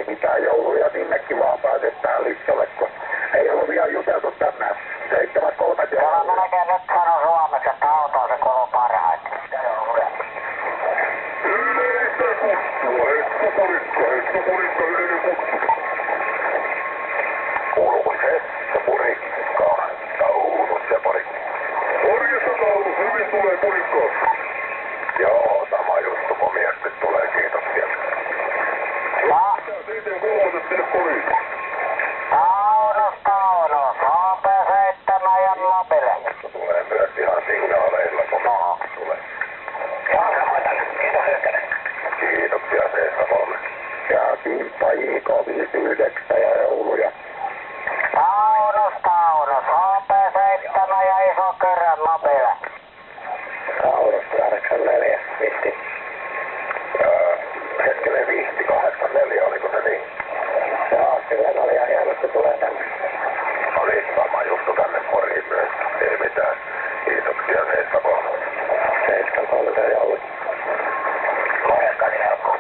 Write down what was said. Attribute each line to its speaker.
Speaker 1: mitään jouluja sinnekin vaan pääsetään listalle, kun ei ollut vielä juteltu tänne 7.3.
Speaker 2: Täällä melkein nyt sano suomeksi, että autoon se kuuluu parhaiten.
Speaker 1: Yleistä kutsua, Hessu Kurikka, yleinen kutsu. Kuuluuko se Hessu Kurikka? Taulus ja Porikka. Morjesta Taulus, hyvin tulee Kurikka. Joo, sama juttu, kun mies nyt tulee, kiitoksia.
Speaker 2: No?
Speaker 1: 7.3. sinne Poriin.
Speaker 2: Taunus, HP7 ja mobile.
Speaker 1: Tulee myös ihan signaaleilla, kun tulee.
Speaker 2: Joo, samoin tänne. Kiitos Ykkönen.
Speaker 1: Kiitoksia C3. Ja Kimppa JK59 ja jouluja.
Speaker 2: Taunus, HP7 ja iso kyrä mobile.
Speaker 1: Taunus 84, Vihti. Hetkinen Vihti 84, oliko se niin? Joo, kyllä oli ihan hieno, että tulee tänne. Oli sama juttu tänne Poriin myös. Ei mitään. Kiitoksia C3. 7.3 joulu.
Speaker 2: Morjesta, niin helppo.